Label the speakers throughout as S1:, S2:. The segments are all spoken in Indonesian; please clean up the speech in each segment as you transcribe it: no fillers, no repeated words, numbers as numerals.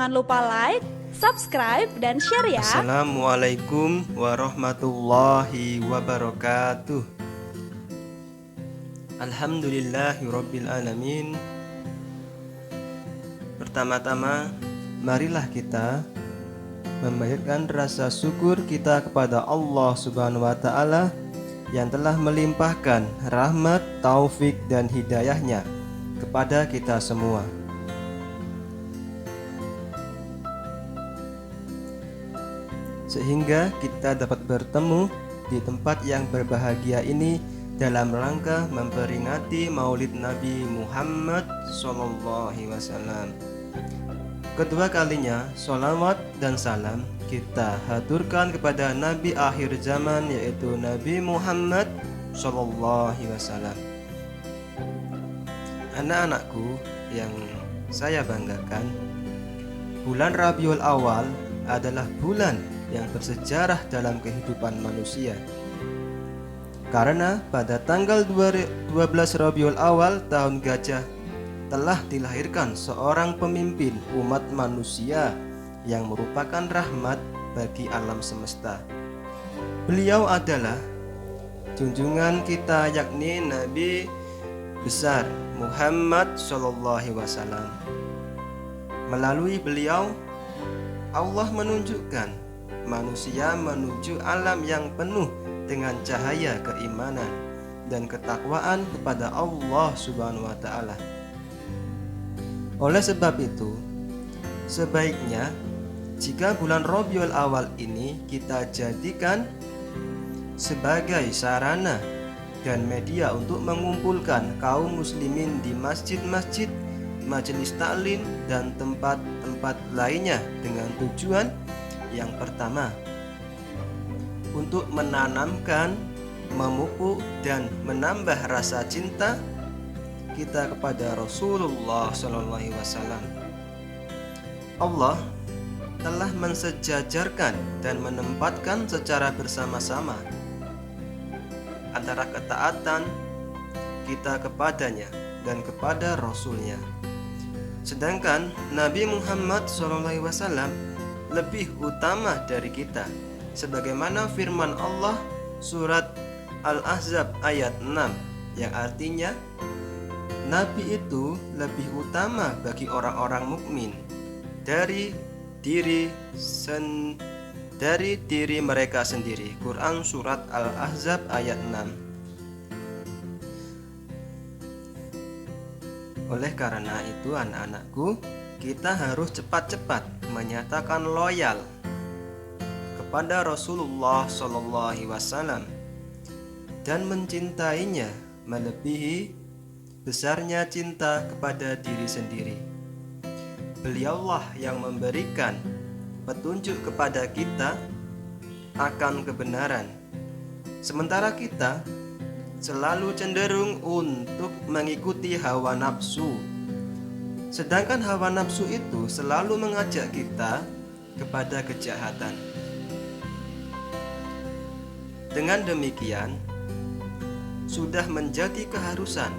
S1: Jangan lupa like, subscribe, dan share ya.
S2: Assalamualaikum warahmatullahi wabarakatuh. Alhamdulillahirabbil alamin. Pertama-tama, marilah kita memanjatkan rasa syukur kita kepada Allah Subhanahu wa taala yang telah melimpahkan rahmat, taufik dan hidayahnya kepada kita semua. Sehingga kita dapat bertemu di tempat yang berbahagia ini dalam rangka memperingati Maulid Nabi Muhammad SAW. Kedua kalinya, sholawat dan salam kita haturkan kepada Nabi akhir zaman, yaitu Nabi Muhammad SAW. Anak-anakku yang saya banggakan, bulan Rabiul Awal adalah bulan yang bersejarah dalam kehidupan manusia. Karena pada tanggal 12 Rabiul Awal tahun Gajah telah dilahirkan seorang pemimpin umat manusia yang merupakan rahmat bagi alam semesta. Beliau adalah junjungan kita, yakni Nabi besar Muhammad SAW. Melalui beliau Allah menunjukkan manusia menuju alam yang penuh dengan cahaya keimanan dan ketakwaan kepada Allah Subhanahu wa taala. Oleh sebab itu, sebaiknya jika bulan Rabiul Awal ini kita jadikan sebagai sarana dan media untuk mengumpulkan kaum muslimin di masjid-masjid, majelis taklim dan tempat-tempat lainnya dengan tujuan yang pertama, untuk menanamkan, memupuk dan menambah rasa cinta kita kepada Rasulullah SAW. Allah telah mensejajarkan dan menempatkan secara bersama-sama antara ketaatan kita kepadanya dan kepada Rasulnya. Sedangkan Nabi Muhammad SAW lebih utama dari kita, sebagaimana firman Allah surat Al-Ahzab ayat 6 yang artinya, Nabi itu lebih utama bagi orang-orang mukmin dari diri mereka sendiri. Quran surat Al-Ahzab ayat 6. Oleh karena itu, anak-anakku, kita harus cepat-cepat menyatakan loyal kepada Rasulullah SAW dan mencintainya melebihi besarnya cinta kepada diri sendiri. Beliaulah yang memberikan petunjuk kepada kita akan kebenaran, sementara kita selalu cenderung untuk mengikuti hawa nafsu. Sedangkan hawa nafsu itu selalu mengajak kita kepada kejahatan. Dengan demikian, sudah menjadi keharusan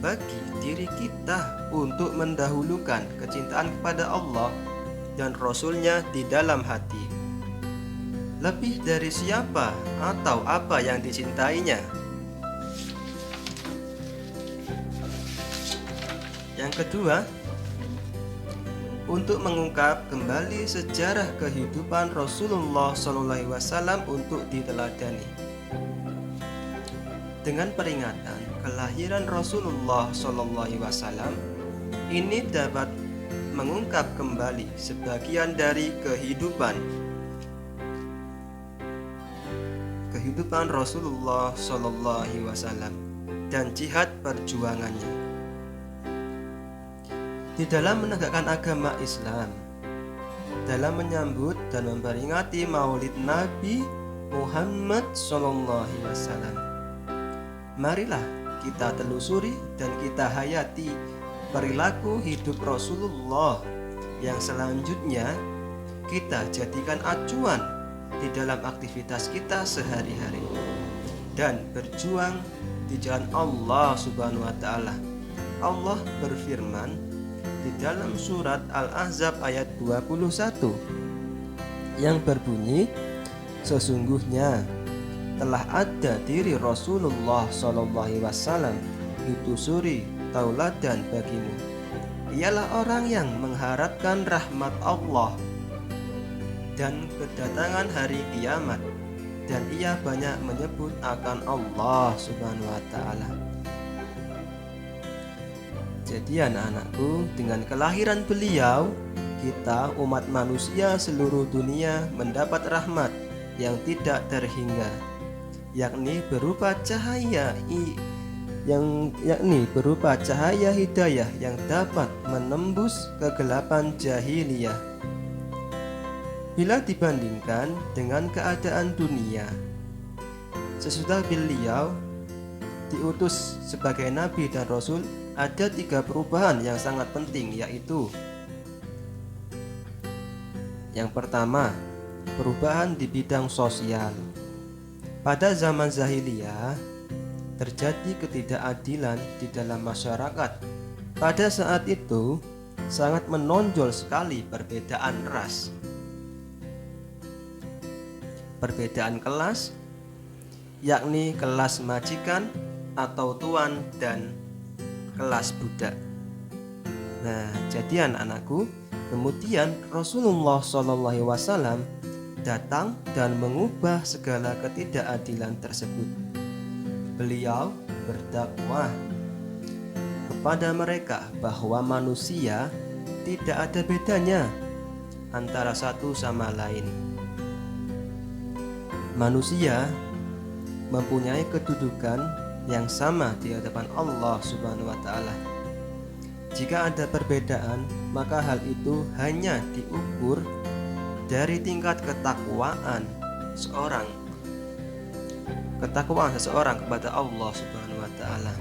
S2: bagi diri kita untuk mendahulukan kecintaan kepada Allah dan Rasul-Nya di dalam hati, lebih dari siapa atau apa yang dicintainya. Yang kedua, untuk mengungkap kembali sejarah kehidupan Rasulullah SAW untuk diteladani. Dengan peringatan kelahiran Rasulullah SAW, ini dapat mengungkap kembali sebagian dari kehidupan Rasulullah SAW dan jihad perjuangannya di dalam menegakkan agama Islam, dalam menyambut dan memperingati Maulid Nabi Muhammad SAW. Marilah kita telusuri dan kita hayati perilaku hidup Rasulullah yang selanjutnya kita jadikan acuan di dalam aktivitas kita sehari-hari dan berjuang di jalan Allah Subhanahu wa taala. Allah berfirman, di dalam surat Al-Ahzab ayat 21 yang berbunyi, sesungguhnya telah ada diri Rasulullah SAW itu suri tauladan bagimu. Ialah orang yang mengharapkan rahmat Allah dan kedatangan hari kiamat, dan ia banyak menyebut akan Allah Subhanahu wa Ta'ala. Jadi anak-anakku, dengan kelahiran beliau, kita umat manusia seluruh dunia mendapat rahmat yang tidak terhingga, yakni berupa cahaya hidayah yang dapat menembus kegelapan jahiliyah. Bila dibandingkan dengan keadaan dunia, sesudah beliau diutus sebagai nabi dan rasul, ada 3 perubahan yang sangat penting, yaitu yang pertama, perubahan di bidang sosial. Pada zaman jahiliyah terjadi ketidakadilan di dalam masyarakat. Pada saat itu sangat menonjol sekali perbedaan ras, perbedaan kelas, yakni kelas majikan atau tuan dan kelas budak. Nah, jadi anak-anakku, kemudian Rasulullah SAW datang dan mengubah segala ketidakadilan tersebut. Beliau berdakwah kepada mereka bahwa manusia tidak ada bedanya antara satu sama lain. Manusia mempunyai kedudukan yang sama di hadapan Allah Subhanahu wa Ta'ala. Jika ada perbedaan, maka hal itu hanya diukur dari tingkat ketakwaan seseorang kepada Allah Subhanahu wa Ta'ala.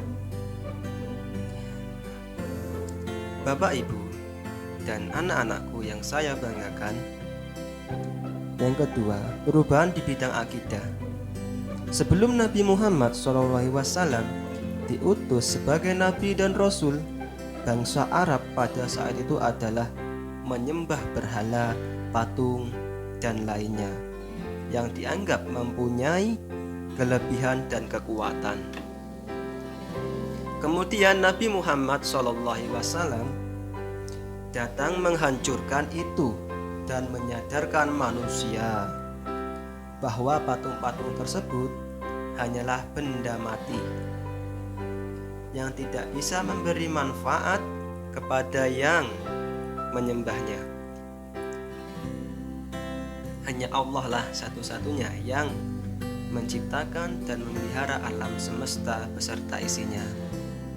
S2: Bapak, Ibu, dan anak-anakku yang saya banggakan, yang kedua, perubahan di bidang akidah. Sebelum Nabi Muhammad SAW diutus sebagai nabi dan rasul, bangsa Arab pada saat itu adalah menyembah berhala, patung, dan lainnya yang dianggap mempunyai kelebihan dan kekuatan. Kemudian Nabi Muhammad SAW datang menghancurkan itu dan menyadarkan manusia bahwa patung-patung tersebut hanyalah benda mati yang tidak bisa memberi manfaat kepada yang menyembahnya. Hanya Allah lah satu-satunya yang menciptakan dan memelihara alam semesta beserta isinya.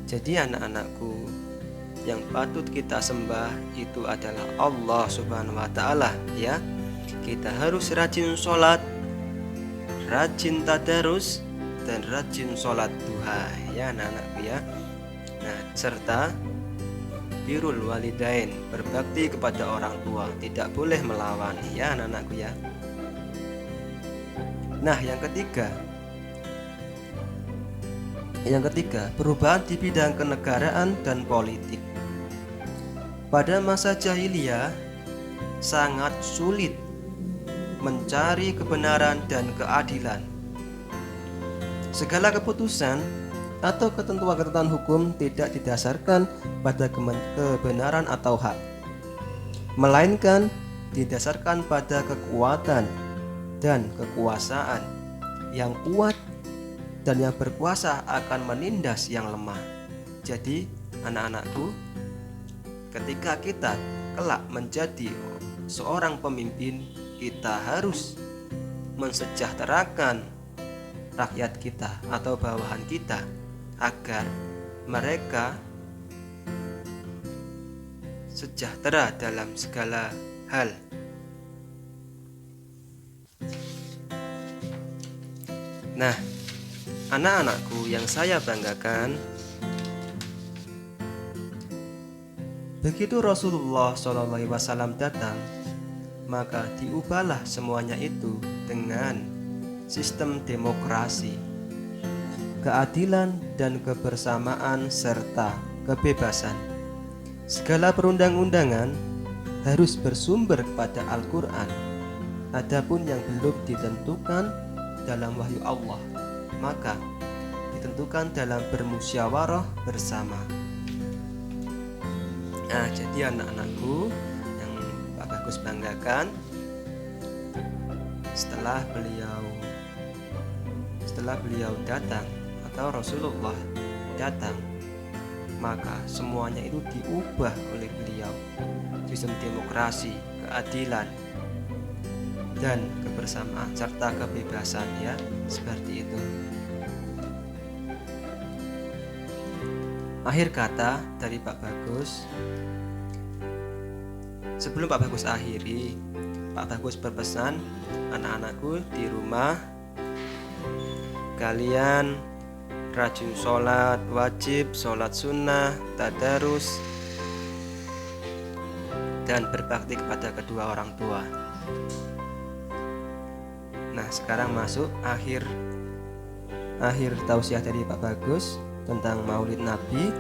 S2: Jadi anak-anakku, yang patut kita sembah itu adalah Allah Subhanahu wa Ta'ala, ya. Kita harus rajin sholat, rajin tadarus, dan rajin sholat duha, ya anak-anakku ya. Nah, serta birrul walidain, berbakti kepada orang tua, tidak boleh melawan, ya anak-anakku ya. Nah, yang ketiga, perubahan di bidang kenegaraan dan politik. Pada masa jahiliyah sangat sulit mencari kebenaran dan keadilan. Segala keputusan atau ketentuan-ketentuan hukum tidak didasarkan pada kebenaran atau hak, melainkan didasarkan pada kekuatan dan kekuasaan. Yang kuat dan yang berkuasa akan menindas yang lemah. Jadi anak-anakku, ketika kita kelak menjadi seorang pemimpin, kita harus mensejahterakan rakyat kita atau bawahan kita agar mereka sejahtera dalam segala hal. Nah, anak-anakku yang saya banggakan, begitu Rasulullah SAW datang, maka diubahlah semuanya itu dengan sistem demokrasi, keadilan dan kebersamaan serta kebebasan. Segala perundang-undangan harus bersumber kepada Al-Quran. Adapun yang belum ditentukan dalam wahyu Allah, maka ditentukan dalam bermusyawarah bersama. Nah, jadi anak-anakku yang Pak Bagus banggakan, setelah beliau datang atau Rasulullah datang, maka semuanya itu diubah oleh beliau. Sistem demokrasi, keadilan, dan kebersamaan serta kebebasan, ya, seperti itu. Akhir kata dari Pak Bagus. Sebelum Pak Bagus akhiri, Pak Bagus berpesan, anak-anakku di rumah, kalian rajin sholat wajib, sholat sunnah, tadarus, dan berbakti kepada kedua orang tua. Nah, sekarang masuk akhir tausiah dari Pak Bagus tentang Maulid Nabi.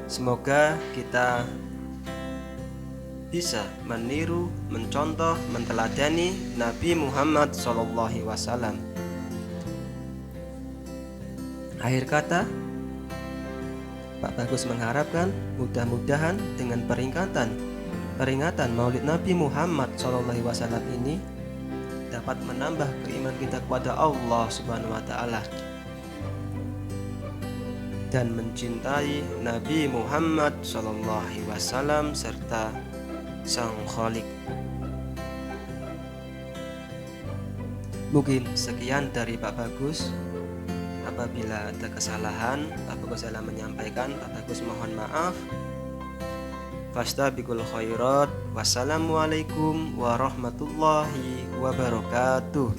S2: Semoga kita bisa meniru, mencontoh, menteladani Nabi Muhammad SAW. Akhir kata, Pak Bagus mengharapkan mudah-mudahan dengan peringatan Maulid Nabi Muhammad SAW ini dapat menambah keimanan kita kepada Allah Subhanahu wa Ta'ala dan mencintai Nabi Muhammad SAW serta Sang Khalik. Mungkin sekian dari Pak Bagus. Apabila ada kesalahan, Pak Bagus dalam menyampaikan, Pak Bagus mohon maaf. Fastabiqul khairat. Wassalamualaikum warahmatullahi wabarakatuh.